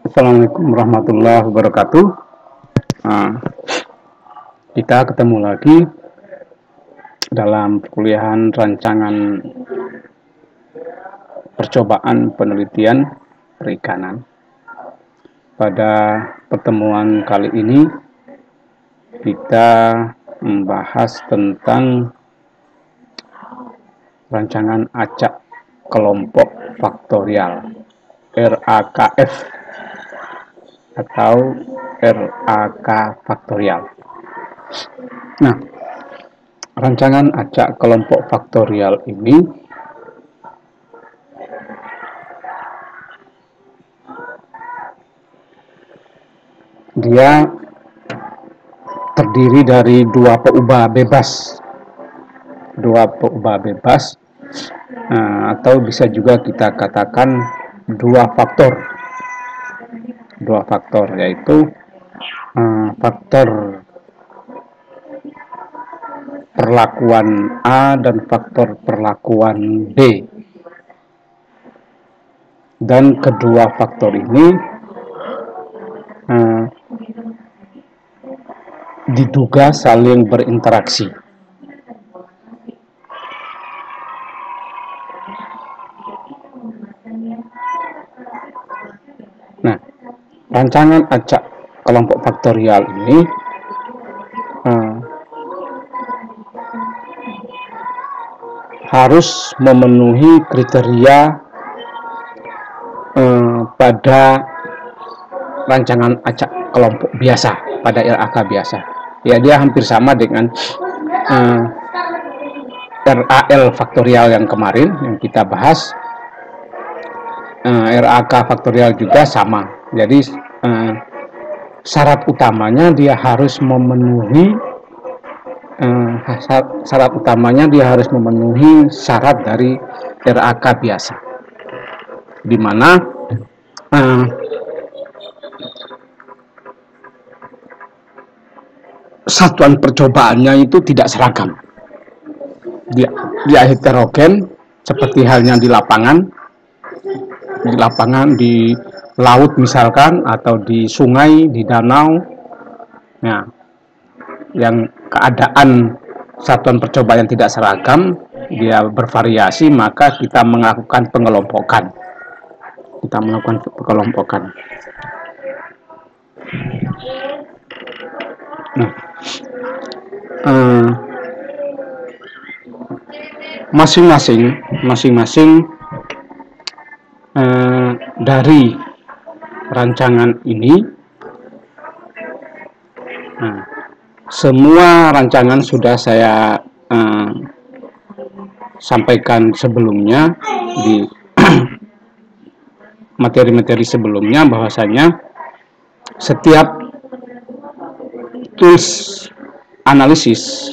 Assalamualaikum warahmatullahi wabarakatuh. Nah, kita ketemu lagi dalam perkuliahan rancangan percobaan penelitian perikanan. Pada pertemuan kali ini kita membahas tentang rancangan acak kelompok faktorial RAKF atau RAK faktorial. Nah, rancangan acak kelompok faktorial ini dia terdiri dari dua peubah bebas, atau bisa juga kita katakan dua faktor, yaitu faktor perlakuan A dan faktor perlakuan B. Dan kedua faktor ini diduga saling berinteraksi. Nah, rancangan acak kelompok faktorial ini harus memenuhi kriteria pada rancangan acak kelompok biasa, pada RAK biasa. Ya, dia hampir sama dengan RAL faktorial yang kemarin yang kita bahas. RAK faktorial juga sama. Jadi syarat utamanya dia harus memenuhi syarat dari RAK biasa, di mana satuan percobaannya itu tidak seragam. Dia heterogen, seperti halnya di lapangan, di laut misalkan, atau di sungai, di danau. Nah, yang keadaan satuan percobaan yang tidak seragam, dia bervariasi, maka kita melakukan pengelompokan. Nah, masing-masing dari rancangan ini, semua rancangan sudah saya sampaikan sebelumnya di materi-materi sebelumnya, bahwasanya setiap tools analisis,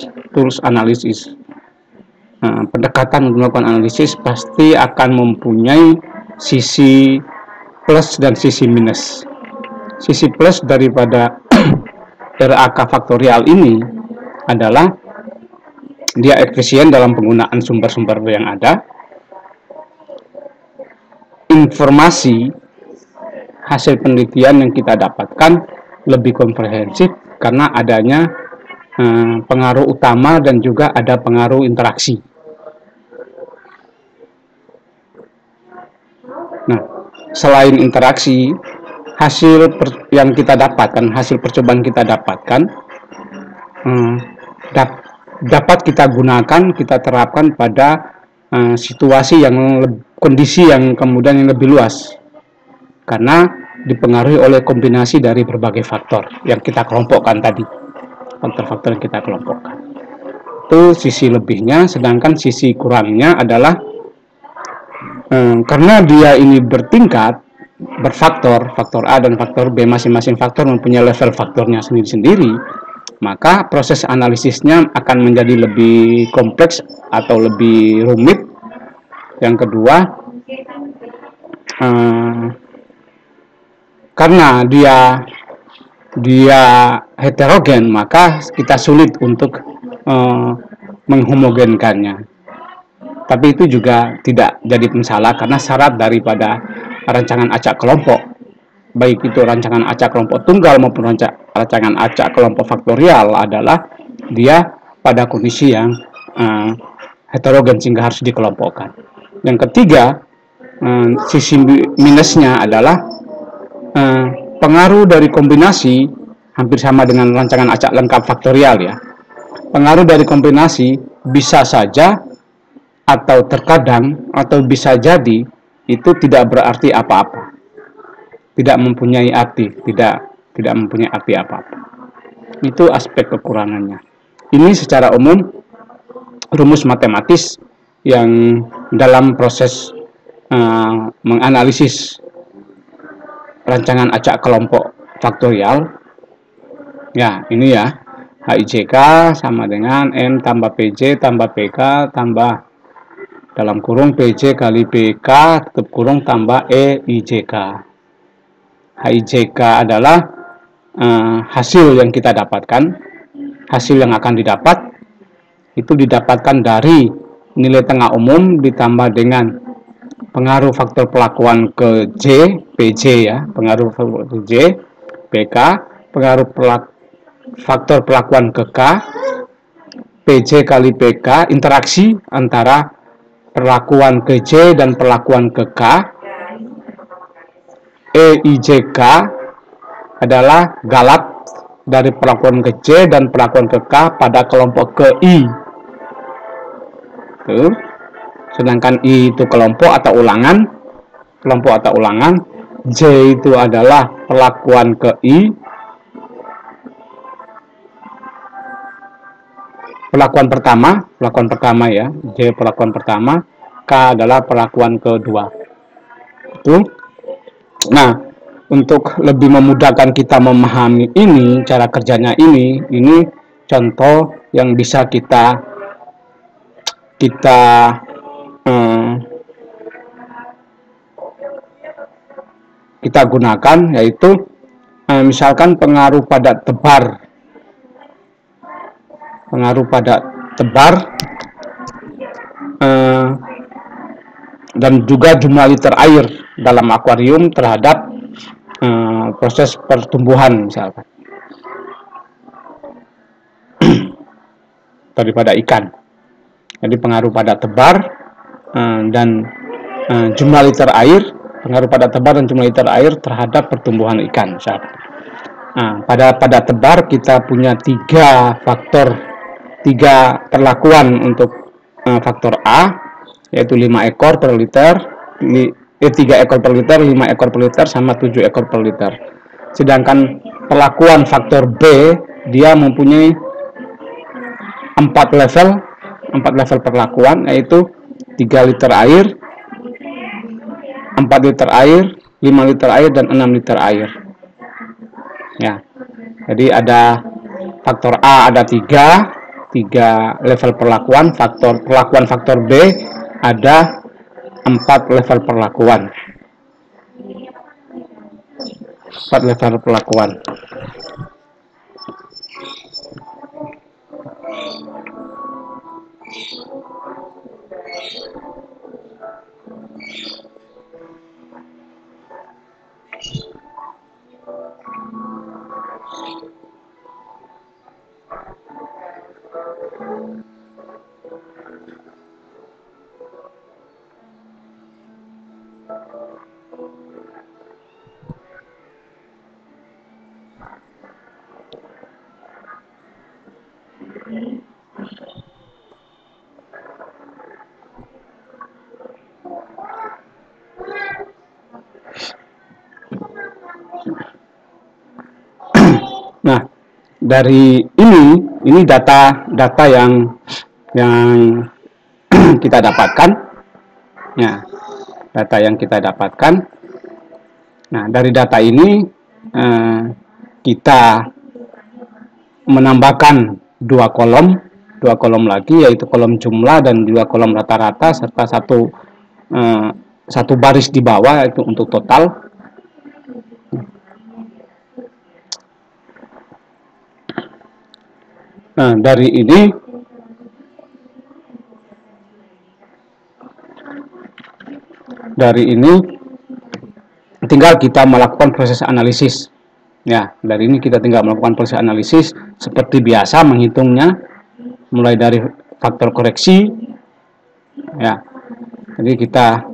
pendekatan untuk melakukan analisis pasti akan mempunyai sisi plus dan sisi minus. Sisi plus daripada RAK faktorial ini adalah dia efisien dalam penggunaan sumber-sumber yang ada. Informasi hasil penelitian yang kita dapatkan lebih komprehensif karena adanya pengaruh utama dan juga ada pengaruh interaksi. Nah, selain interaksi, hasil percobaan kita dapatkan dapat kita gunakan, kita terapkan pada situasi kondisi yang kemudian yang lebih luas, karena dipengaruhi oleh kombinasi dari berbagai faktor yang kita kelompokkan tadi. Faktor-faktor yang kita kelompokkan itu sisi lebihnya, sedangkan sisi kurangnya adalah karena dia ini bertingkat, berfaktor, faktor A dan faktor B, masing-masing faktor mempunyai level faktornya sendiri-sendiri, maka proses analisisnya akan menjadi lebih kompleks atau lebih rumit. Yang kedua, karena dia heterogen, maka kita sulit untuk menghomogenkannya. Tapi itu juga tidak jadi masalah karena syarat daripada rancangan acak kelompok baik itu rancangan acak kelompok tunggal maupun rancangan acak kelompok faktorial adalah dia pada kondisi yang heterogen sehingga harus dikelompokkan. Yang ketiga, sisi minusnya adalah pengaruh dari kombinasi hampir sama dengan rancangan acak lengkap faktorial ya. Pengaruh dari kombinasi bisa saja atau terkadang atau bisa jadi itu tidak berarti apa-apa. Tidak mempunyai arti, tidak mempunyai arti apa-apa. Itu aspek kekurangannya. Ini secara umum rumus matematis yang dalam proses menganalisis rancangan acak kelompok faktorial. Ya, ini ya. HIJK sama dengan M tambah PJ tambah PK tambah dalam kurung PJ kali PK tutup kurung tambah EIJK. HIJK adalah hasil yang kita dapatkan, hasil yang akan didapat itu didapatkan dari nilai tengah umum ditambah dengan pengaruh faktor pelakuan ke J, PJ ya, pengaruh faktor ke J, PK, pengaruh faktor pelakuan ke K, PJ kali PK, interaksi antara perlakuan ke J dan perlakuan ke K. EIJK adalah galat dari perlakuan ke J dan perlakuan ke K pada kelompok ke I. Tuh. Sedangkan I itu kelompok atau ulangan, J itu adalah perlakuan ke I, perlakuan pertama ya, J perlakuan pertama, K adalah perlakuan kedua. Itu. Nah, untuk lebih memudahkan kita memahami ini, cara kerjanya ini contoh yang bisa kita gunakan, yaitu misalkan pengaruh pada tebar dan juga jumlah liter air dalam akuarium terhadap proses pertumbuhan misalkan daripada ikan. Jadi pengaruh pada tebar dan jumlah liter air, pengaruh pada tebar dan jumlah liter air terhadap pertumbuhan ikan misalkan. Nah, pada tebar kita punya tiga perlakuan untuk faktor A, yaitu 5 ekor per liter, 3 ekor per liter, 5 ekor per liter, sama 7 ekor per liter. Sedangkan perlakuan faktor B, dia mempunyai 4 level perlakuan, yaitu 3 liter air, 4 liter air, 5 liter air, dan 6 liter air. Ya, jadi ada faktor A ada 3 level perlakuan, perlakuan faktor B ada 4 level perlakuan. 4 level perlakuan. Nah, dari ini data yang kita dapatkan. Ya, data yang kita dapatkan. Nah, dari data ini kita menambahkan dua kolom lagi, yaitu kolom jumlah dan juga kolom rata-rata, serta satu baris di bawah, itu untuk total. Nah, dari ini tinggal kita melakukan proses analisis. Ya, dari ini kita tinggal melakukan proses analisis seperti biasa menghitungnya, mulai dari faktor koreksi. Ya, jadi kita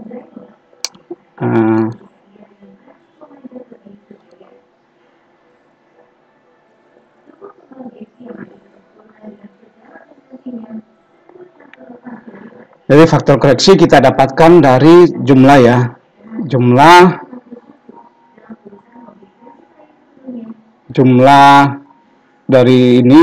jadi faktor koreksi kita dapatkan dari jumlah ya, jumlah dari ini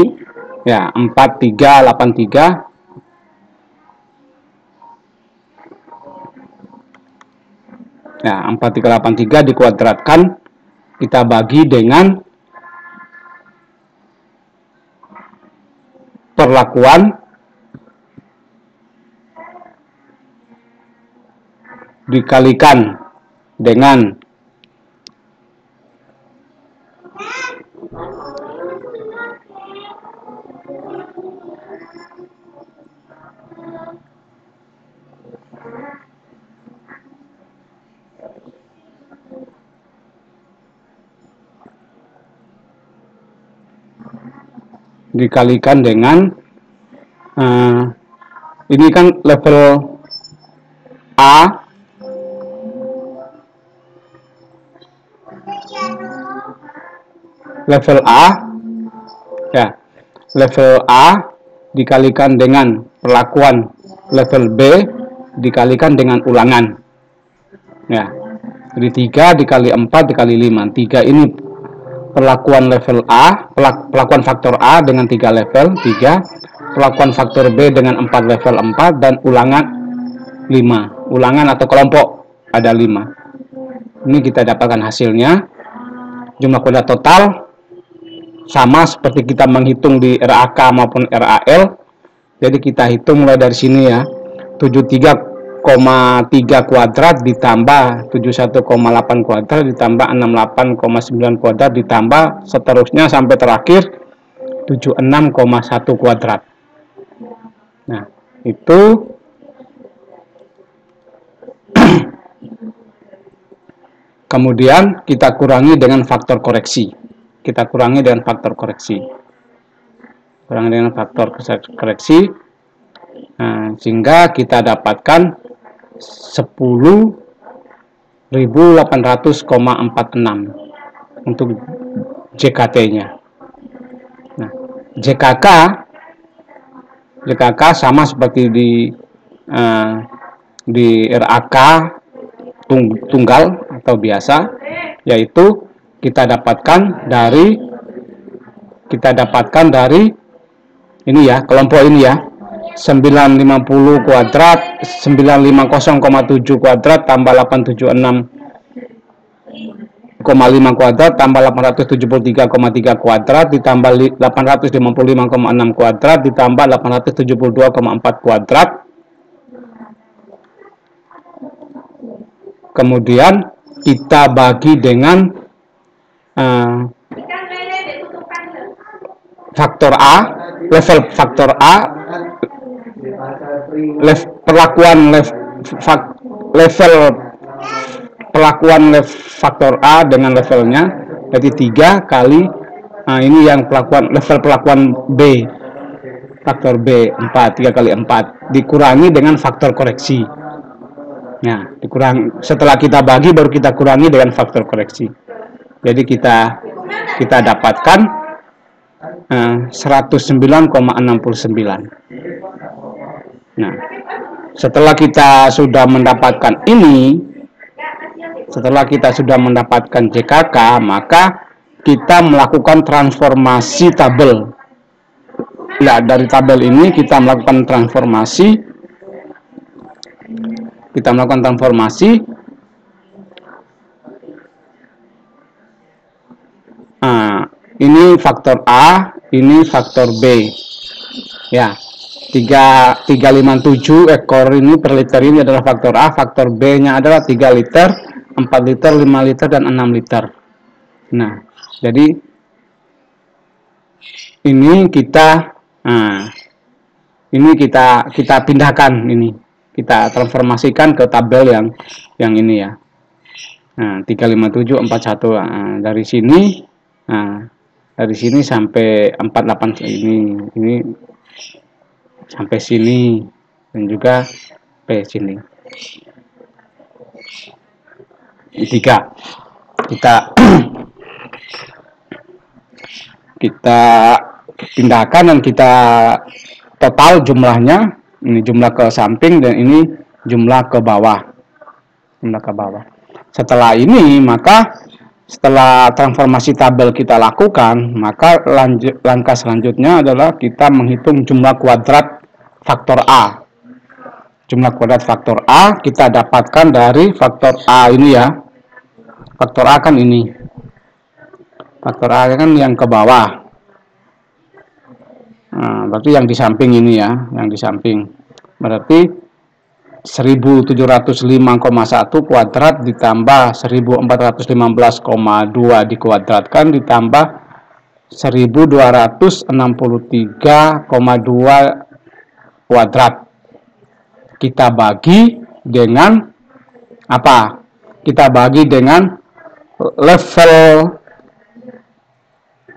ya 4383 ya 4383 dikuadratkan kita bagi dengan perlakuan dikalikan dengan ini kan level A, ya, level A dikalikan dengan perlakuan level B dikalikan dengan ulangan, ya, jadi 3 dikali 4 dikali 5, 3 ini perlakuan level A, perlakuan faktor A dengan 3 level 3, perlakuan faktor B dengan 4 level 4, dan ulangan 5, ulangan atau kelompok ada 5. Ini kita dapatkan hasilnya. Jumlah kuadrat total sama seperti kita menghitung di RAK maupun RAL. Jadi kita hitung mulai dari sini ya, 73,3 kuadrat ditambah 71,8 kuadrat ditambah 68,9 kuadrat ditambah seterusnya sampai terakhir 76,1 kuadrat. Nah, itu kemudian kita kurangi dengan faktor koreksi. Nah, sehingga kita dapatkan 10.800,46 untuk JKT-nya. Nah, JKK sama seperti di RAK tunggal atau biasa, yaitu kita dapatkan dari ini ya, kelompok ini ya, 950 kuadrat 950,7 kuadrat tambah 876,5 kuadrat tambah 873,3 kuadrat ditambah 855,6 kuadrat ditambah 872,4 kuadrat. Kemudian kita bagi dengan faktor A, level faktor A, perlakuan faktor A dengan levelnya, jadi 3 kali ini yang level perlakuan B, faktor B 4, 3 kali 4 dikurangi dengan faktor koreksi. Nah, setelah kita bagi baru kita kurangi dengan faktor koreksi. Jadi kita dapatkan 109,69. Nah, setelah kita sudah mendapatkan ini, setelah kita sudah mendapatkan JKK, maka kita melakukan transformasi tabel. Nah, dari tabel ini kita melakukan transformasi. Ini faktor A, ini faktor B. Ya, 357 ekor ini per liter ini adalah faktor A, faktor B-nya adalah 3 liter, 4 liter, 5 liter, dan 6 liter. Nah, jadi ini kita pindahkan ini. Kita transformasikan ke tabel yang ini ya. Nah, 35741. Nah, dari sini sampai 48 ini sampai sini dan juga sampai sini. 3. Kita pindahkan dan kita total jumlahnya. Ini jumlah ke samping dan ini jumlah ke bawah. Setelah ini, maka setelah transformasi tabel kita lakukan, maka langkah selanjutnya adalah kita menghitung jumlah kuadrat faktor A. Jumlah kuadrat faktor A kita dapatkan dari faktor A ini ya. Faktor A kan ini. Faktor A kan yang ke bawah. Nah, berarti yang di samping ini ya, yang di samping. Berarti 1705,1 kuadrat ditambah 1415,2 dikuadratkan ditambah 1263,2 kuadrat. Kita bagi dengan apa? Kita bagi dengan level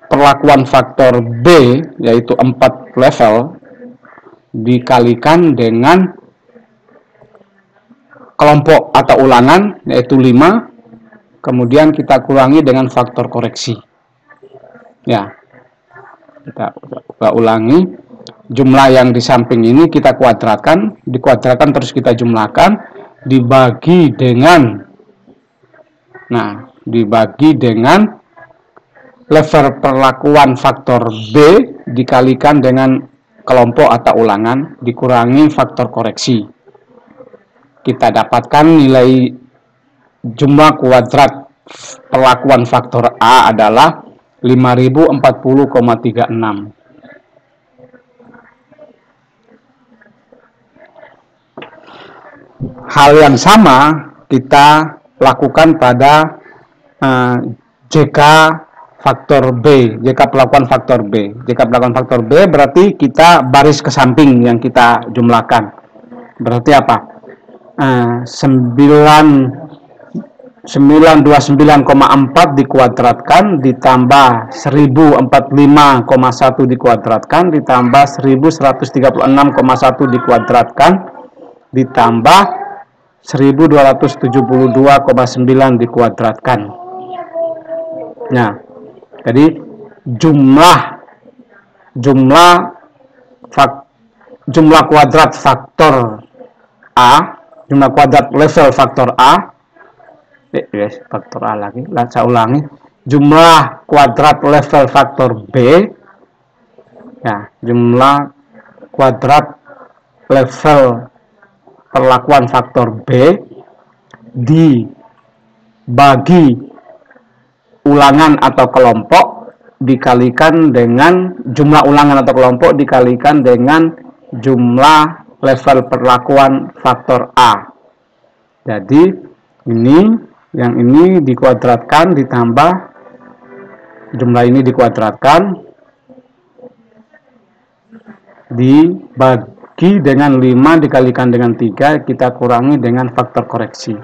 perlakuan faktor B, yaitu 4 level, dikalikan dengan kelompok atau ulangan, yaitu 5, kemudian kita kurangi dengan faktor koreksi. Ya, kita ulangi, jumlah yang di samping ini kita kuadratkan, dikuadratkan terus kita jumlahkan, dibagi dengan level perlakuan faktor B dikalikan dengan kelompok atau ulangan dikurangi faktor koreksi. Kita dapatkan nilai jumlah kuadrat perlakuan faktor A adalah 5040,36. Hal yang sama kita lakukan pada JK faktor B, JK perlakuan faktor B. JK perlakuan faktor B berarti kita baris ke samping yang kita jumlahkan. Berarti apa? 929,4 dikuadratkan ditambah 1045,1 dikuadratkan ditambah 1136,1 dikuadratkan ditambah 1272,9 dikuadratkan. Nah, jadi jumlah kuadrat faktor A, jumlah kuadrat level faktor A, faktor A lagi, saya ulangi, jumlah kuadrat level faktor B, ya, jumlah kuadrat level perlakuan faktor B dibagi ulangan atau kelompok dikalikan dengan jumlah ulangan atau kelompok dikalikan dengan jumlah level perlakuan faktor A. Jadi yang ini dikuadratkan ditambah jumlah ini dikuadratkan dibagi dengan 5 dikalikan dengan 3 kita kurangi dengan faktor koreksi.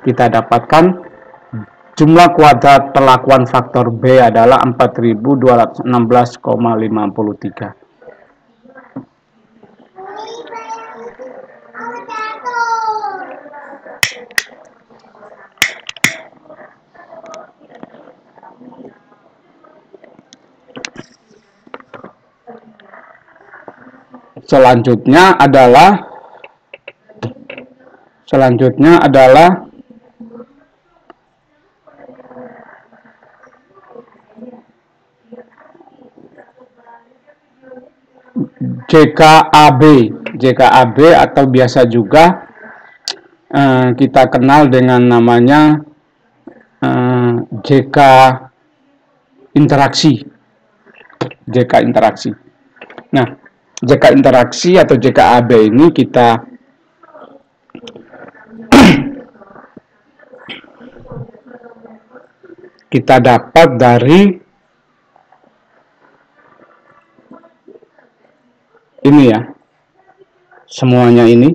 Kita dapatkan jumlah kuadrat perlakuan faktor B adalah 4216,53. Selanjutnya adalah JKAB atau biasa juga kita kenal dengan namanya JK interaksi. Nah, JK interaksi atau JKAB ini kita dapat dari ini ya, semuanya ini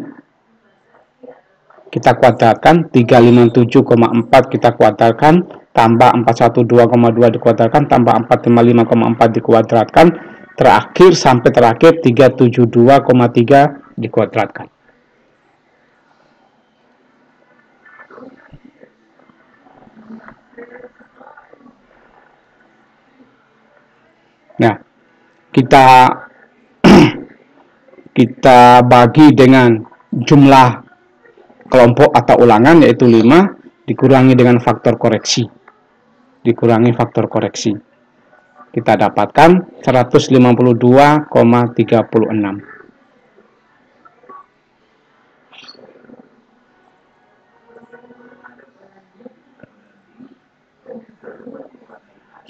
kita kuadratkan, 357,4 kita kuadratkan, tambah 412,2 dikuadratkan, tambah 455,4 dikuadratkan, terakhir sampai terakhir 372,3 dikuadratkan. Nah, kita bagi dengan jumlah kelompok atau ulangan, yaitu 5 dikurangi dengan faktor koreksi. Kita dapatkan 152,36.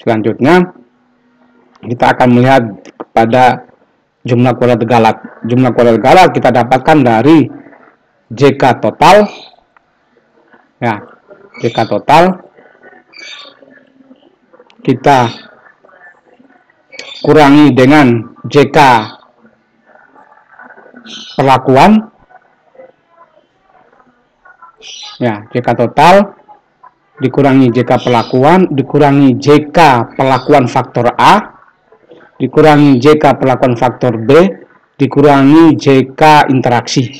Selanjutnya kita akan melihat pada jumlah kuadrat galat. Jumlah kuadrat galat kita dapatkan dari JK total. Ya, JK total kita kurangi dengan JK perlakuan. Ya, JK total dikurangi JK perlakuan, dikurangi JK perlakuan faktor A, dikurangi JK perlakuan faktor B, dikurangi JK interaksi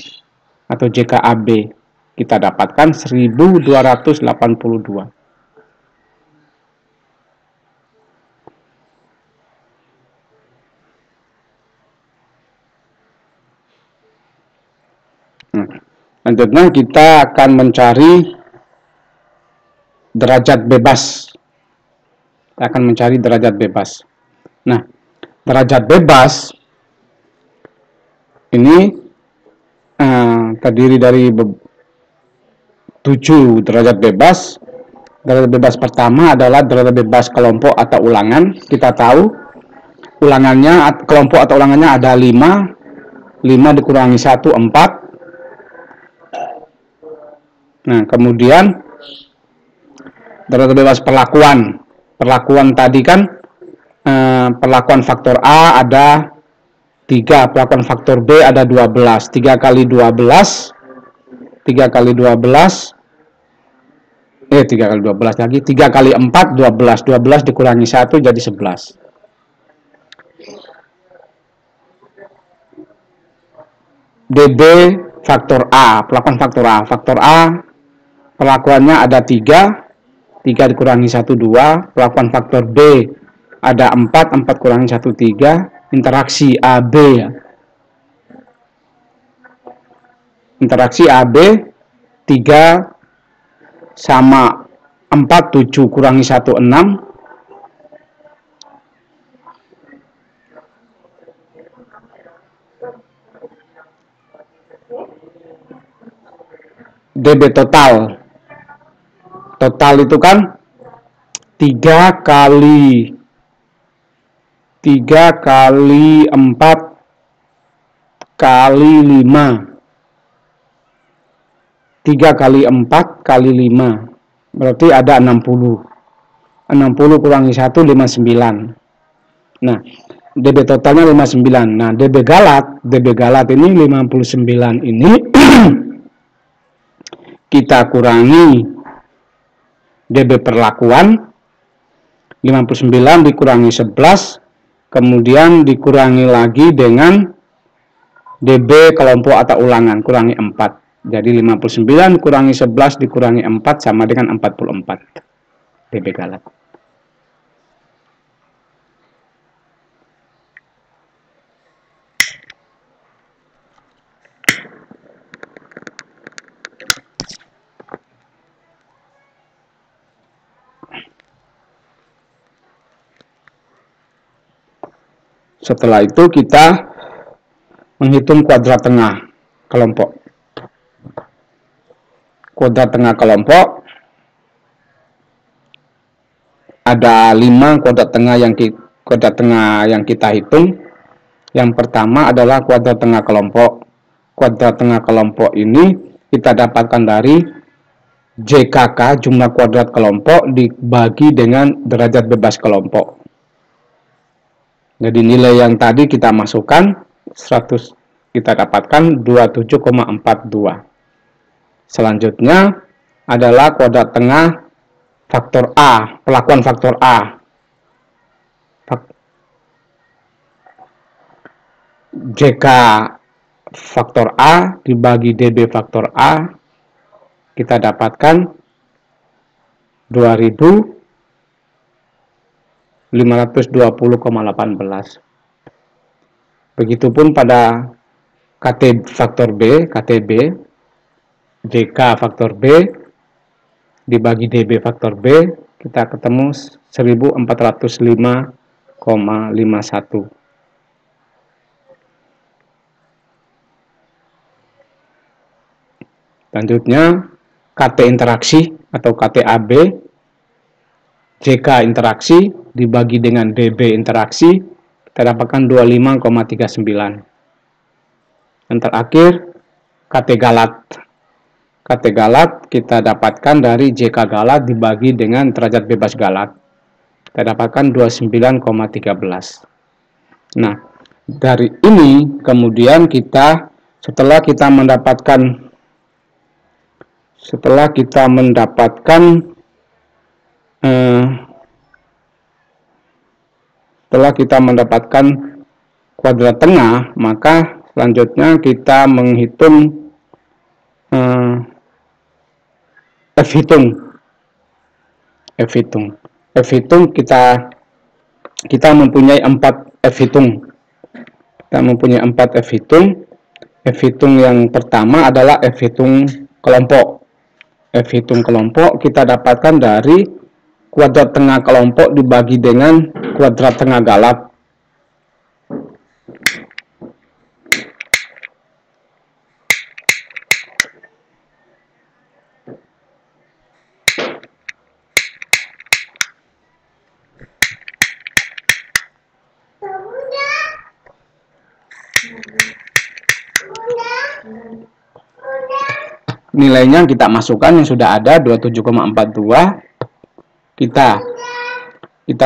atau JK AB. Kita dapatkan 1282. Selanjutnya kita akan mencari derajat bebas. Nah, derajat bebas ini terdiri dari 7 derajat bebas. Derajat bebas pertama adalah derajat bebas kelompok atau ulangan. Kita tahu kelompok atau ulangannya ada 5 dikurangi 1, 4. Nah, kemudian derajat bebas perlakuan. Perlakuan tadi kan perlakuan faktor A ada 3, perlakuan faktor B ada 12. 3 kali 12 lagi, 3 kali 4 12. 12 dikurangi 1 jadi 11. DB faktor A, perlakuan faktor A. Faktor A perlakuannya ada 3 dikurangi 1 2. Perlakuan faktor B ada 4 kurangi 1 3. Interaksi AB ya. Interaksi AB 3 sama 4 7 kurangi 1 6. DB total itu kan 3 kali 4 kali 5. 3 kali 4 kali 5 berarti ada 60 kurangi 1 59. Nah, DB totalnya 59. Nah, DB galat ini 59 ini kita kurangi DB perlakuan, 59 dikurangi 11, kemudian dikurangi lagi dengan DB kelompok atau ulangan, kurangi 4. Jadi 59 kurangi 11 dikurangi 4 sama dengan 44 DB galat. Setelah itu kita menghitung kuadrat tengah kelompok. Kuadrat tengah kelompok ada 5 kuadrat tengah yang kita hitung. Yang pertama adalah kuadrat tengah kelompok. Kuadrat tengah kelompok ini kita dapatkan dari JKK, jumlah kuadrat kelompok, dibagi dengan derajat bebas kelompok. Jadi nilai yang tadi kita masukkan 100, kita dapatkan 27,42. Selanjutnya adalah kuadrat tengah faktor A, pelakuan faktor A. JK faktor A dibagi DB faktor A, kita dapatkan 2520,18. Begitupun pada KT faktor B, KTB, JK faktor B dibagi DB faktor B, kita ketemu 1405,51. Selanjutnya KT interaksi atau KTAB, JK interaksi dibagi dengan DB interaksi, kita dapatkan 25,39. Yang terakhir KT galat. KT galat kita dapatkan dari JK galat dibagi dengan derajat bebas galat, kita dapatkan 29,13. Nah, dari ini kemudian kita setelah kita mendapatkan kuadrat tengah, maka selanjutnya kita menghitung F hitung kita mempunyai 4 F hitung. Kita mempunyai 4 F hitung. F hitung yang pertama adalah F hitung kelompok. F hitung kelompok kita dapatkan dari kuadrat tengah kelompok dibagi dengan kuadrat tengah galat. Nilainya kita masukkan yang sudah ada 27,42, kita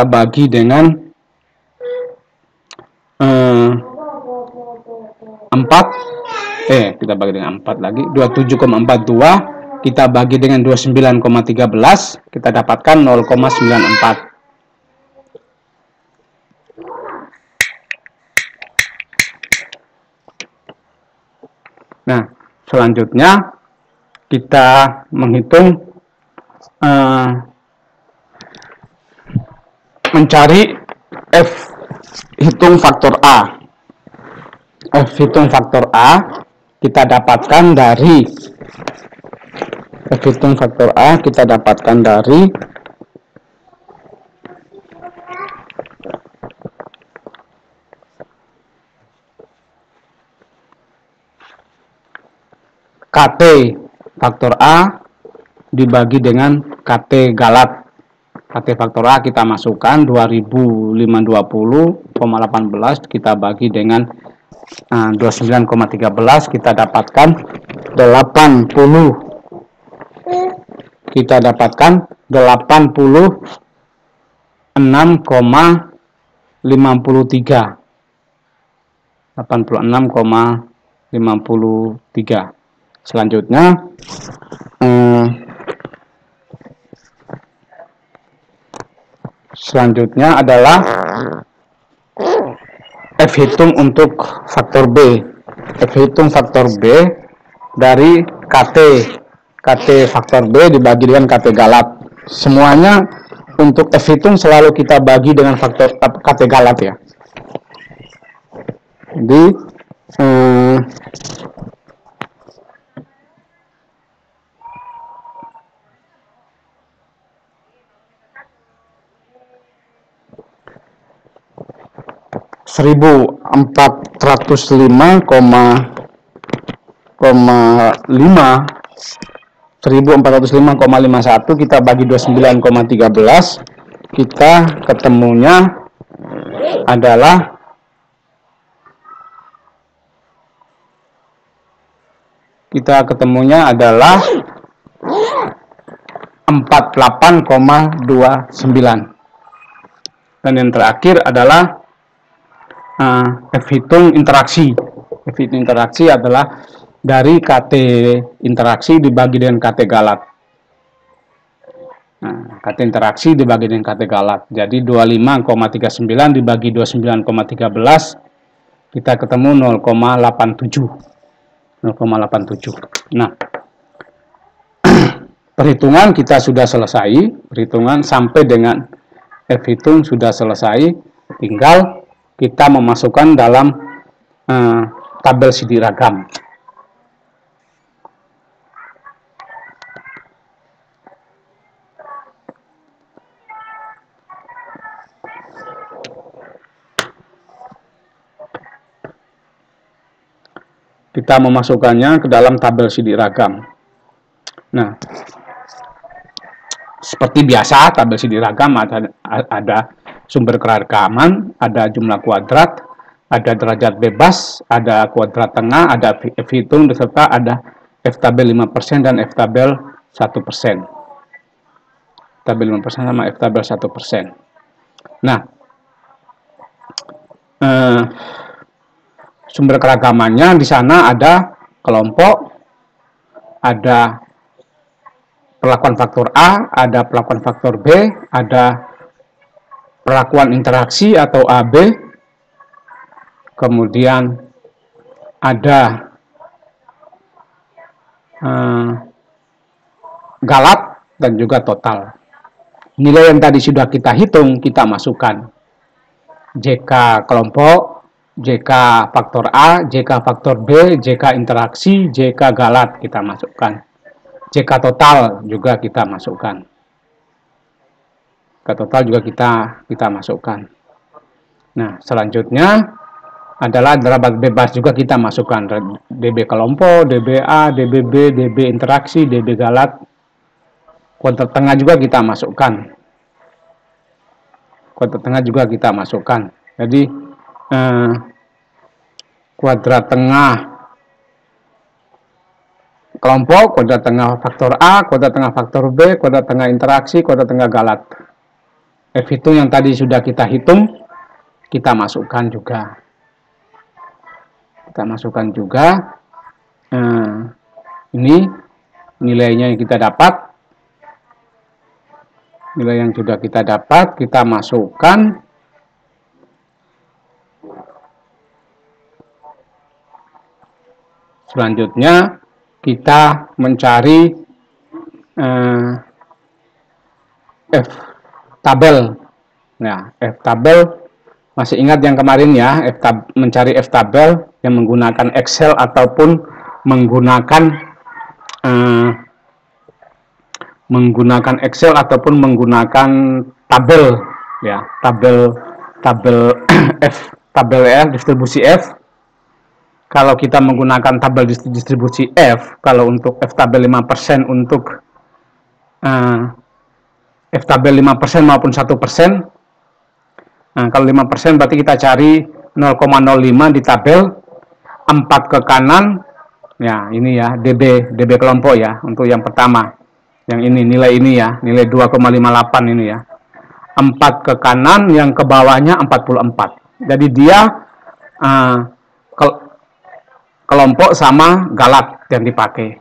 bagi dengan 4, kita bagi dengan 4 lagi, 27,42 kita bagi dengan 29,13, kita dapatkan 0,94. Nah, selanjutnya kita menghitung mencari F hitung faktor A. F hitung faktor A kita dapatkan dari KT faktor A dibagi dengan KT galat. KT faktor A kita masukkan 2520,18 kita bagi dengan 29,13, kita dapatkan 86,53. Selanjutnya adalah F hitung untuk faktor B. F hitung faktor B dari KT faktor B dibagi dengan KT galat. Semuanya untuk F hitung selalu kita bagi dengan faktor KT galat ya. Jadi 1405,51 kita bagi 29,13, kita ketemunya adalah 48,29. Dan yang terakhir adalah F hitung interaksi. F hitung interaksi adalah dari KT interaksi dibagi dengan KT galat. Nah, KT interaksi dibagi dengan KT galat. Jadi 25,39 dibagi 29,13, kita ketemu 0,87. 0,87. Nah, perhitungan kita sudah selesai. Perhitungan sampai dengan F hitung sudah selesai. Tinggal kita memasukkan dalam tabel sidik ragam. Kita memasukkannya ke dalam tabel sidik ragam. Nah, seperti biasa tabel sidik ragam ada sumber keragaman, ada jumlah kuadrat, ada derajat bebas, ada kuadrat tengah, ada F hitung, serta ada F tabel 5% dan F tabel 1%. Tabel 5% sama F tabel 1%. Nah, sumber keragamannya di sana ada kelompok, ada perlakuan faktor A, ada perlakuan faktor B, ada perlakuan interaksi atau AB, kemudian ada galat dan juga total. Nilai yang tadi sudah kita hitung, kita masukkan. JK kelompok, JK faktor A, JK faktor B, JK interaksi, JK galat kita masukkan. JK total juga kita masukkan. JK total juga kita masukkan. Nah, selanjutnya adalah derajat bebas juga kita masukkan. DB kelompok, DBA, DBB, DB interaksi, DB galat. Kuadrat tengah juga kita masukkan. Kuadrat tengah juga kita masukkan. Jadi kuadrat tengah kelompok, kuadrat tengah faktor A, kuadrat tengah faktor B, kuadrat tengah interaksi, kuadrat tengah galat. F hitung yang tadi sudah kita hitung, kita masukkan juga. Kita masukkan juga. Ini nilainya yang kita dapat. Nilai yang sudah kita dapat, kita masukkan. Selanjutnya, kita mencari F tabel. Nah, F tabel, masih ingat yang kemarin ya, mencari F tabel yang menggunakan Excel ataupun menggunakan Excel ataupun menggunakan tabel ya, tabel F, tabel F, distribusi F. Kalau kita menggunakan tabel distribusi F, kalau untuk F tabel 5% untuk F tabel 5% maupun 1%. Nah, kalau 5% berarti kita cari 0,05 di tabel, 4 ke kanan. Ya, ini ya, DB kelompok ya, untuk yang pertama. Yang ini, nilai ini ya, nilai 2,58 ini ya. 4 ke kanan, yang ke bawahnya 44. Jadi dia kelompok sama galat yang dipakai.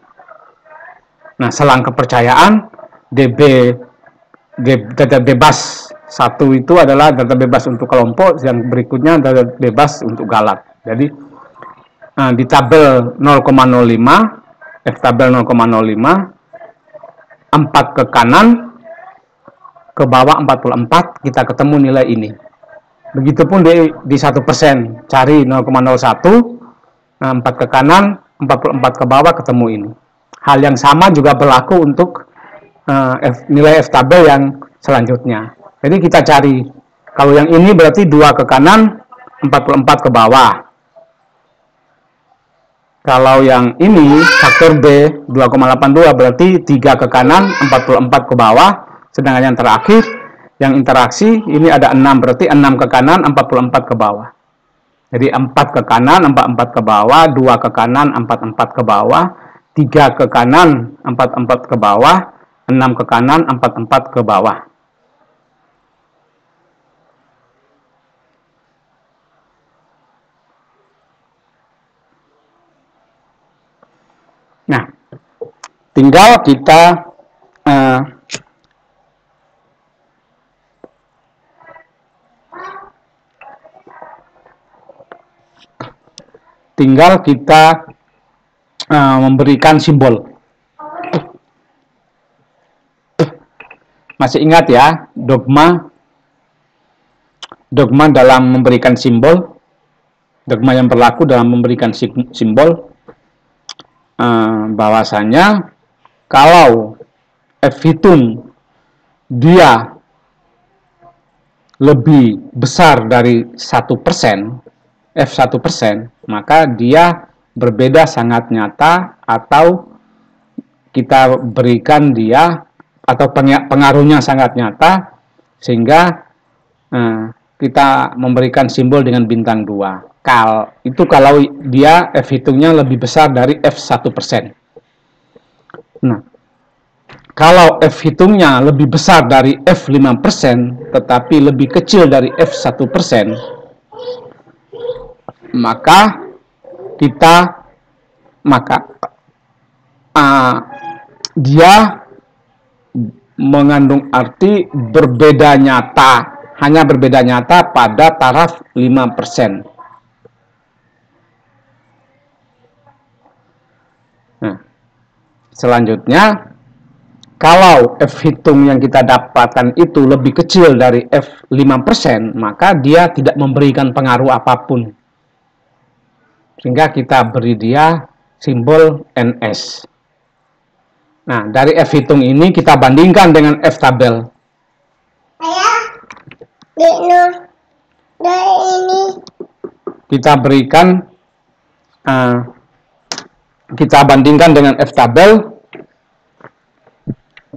Nah, selang kepercayaan, data bebas 1 itu adalah data bebas untuk kelompok, yang berikutnya data bebas untuk galat. Jadi di tabel 0,05, F tabel 0,05, 4 ke kanan, ke bawah 44, kita ketemu nilai ini. Begitupun di 1%, cari 0,01, 4 ke kanan, 44 ke bawah, ketemu ini. Hal yang sama juga berlaku untuk nilai F tabel yang selanjutnya. Jadi kita cari, kalau yang ini berarti 2 ke kanan, 44 ke bawah. Kalau yang ini, faktor B, 2,82 berarti 3 ke kanan, 44 ke bawah. Sedangkan yang terakhir, yang interaksi, ini ada 6, berarti 6 ke kanan, 44 ke bawah. Jadi 4 ke kanan, 44 ke bawah, 2 ke kanan, 44 ke bawah, 3 ke kanan, 44 ke bawah, 6 ke kanan, 44 ke bawah. Nah, tinggal kita memberikan simbol. Masih ingat ya, dogma dalam memberikan simbol, dogma yang berlaku dalam memberikan simbol, bahwasanya kalau F hitung dia lebih besar dari 1%, F 1%, maka dia berbeda sangat nyata, atau kita berikan dia, atau pengaruhnya sangat nyata, sehingga kita memberikan simbol dengan bintang 2. Itu kalau dia F hitungnya lebih besar dari F 1%. Nah, kalau F hitungnya lebih besar dari F 5%, tetapi lebih kecil dari F 1%, maka dia mengandung arti berbeda nyata, hanya berbeda nyata pada taraf 5%. Nah, selanjutnya, kalau F hitung yang kita dapatkan itu lebih kecil dari F 5%, maka dia tidak memberikan pengaruh apapun. Sehingga kita beri dia simbol NS. Nah, dari F hitung ini kita bandingkan dengan F tabel. Kita berikan, kita bandingkan dengan F tabel.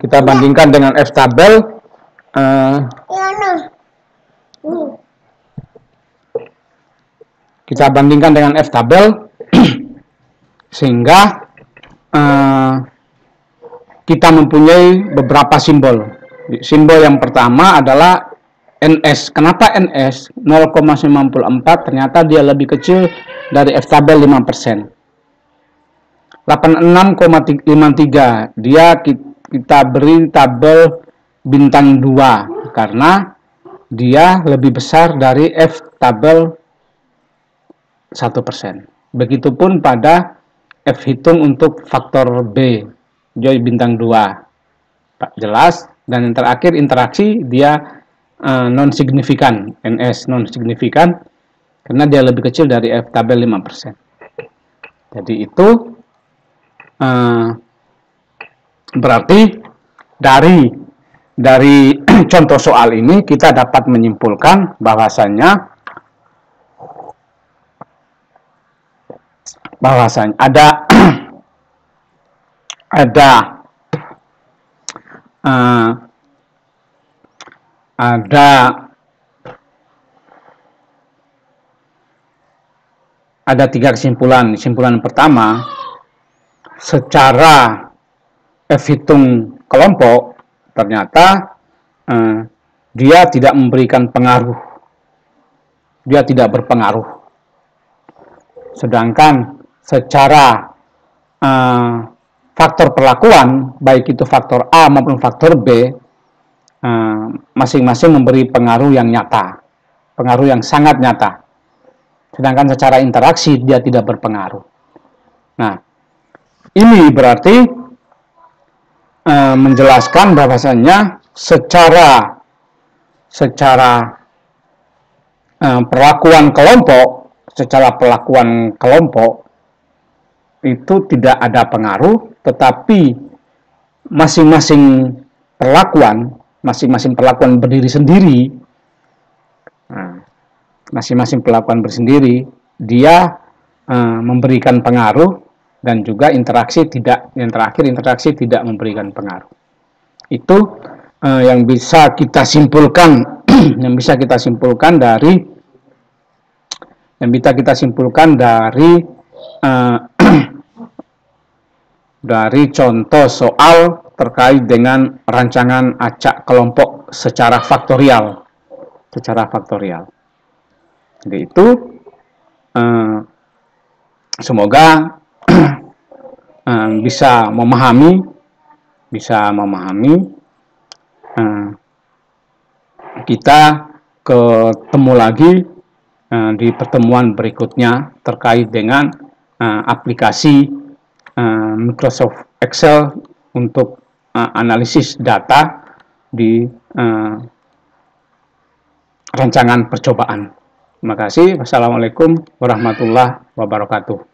Kita bandingkan dengan F tabel. Kita bandingkan dengan F tabel, sehingga kita mempunyai beberapa simbol. Simbol yang pertama adalah NS. Kenapa NS? 0,94 ternyata dia lebih kecil dari F tabel 5%. 86,53 dia kita beri tabel bintang 2 karena dia lebih besar dari F tabel 1%. Begitupun pada F hitung untuk faktor B, Joy bintang 2. Jelas. Dan yang terakhir interaksi, dia non-signifikan, NS non-signifikan, karena dia lebih kecil dari F tabel 5%. Jadi itu berarti dari contoh soal ini kita dapat menyimpulkan bahwasanya ada tiga kesimpulan. Kesimpulan pertama, secara F hitung kelompok ternyata dia tidak memberikan pengaruh, dia tidak berpengaruh. Sedangkan secara faktor perlakuan, baik itu faktor A maupun faktor B, masing-masing memberi pengaruh yang nyata, pengaruh yang sangat nyata. Sedangkan secara interaksi dia tidak berpengaruh. Nah, ini berarti menjelaskan bahwasanya secara perlakuan kelompok itu tidak ada pengaruh, tetapi masing-masing perlakuan berdiri sendiri. Masing-masing perlakuan bersendiri, dia memberikan pengaruh, dan juga interaksi tidak memberikan pengaruh. Itu yang bisa kita simpulkan dari contoh soal terkait dengan rancangan acak kelompok secara faktorial. Jadi itu semoga bisa memahami kita ketemu lagi di pertemuan berikutnya terkait dengan aplikasi Microsoft Excel untuk analisis data di rancangan percobaan. Terima kasih. Wassalamualaikum warahmatullahi wabarakatuh.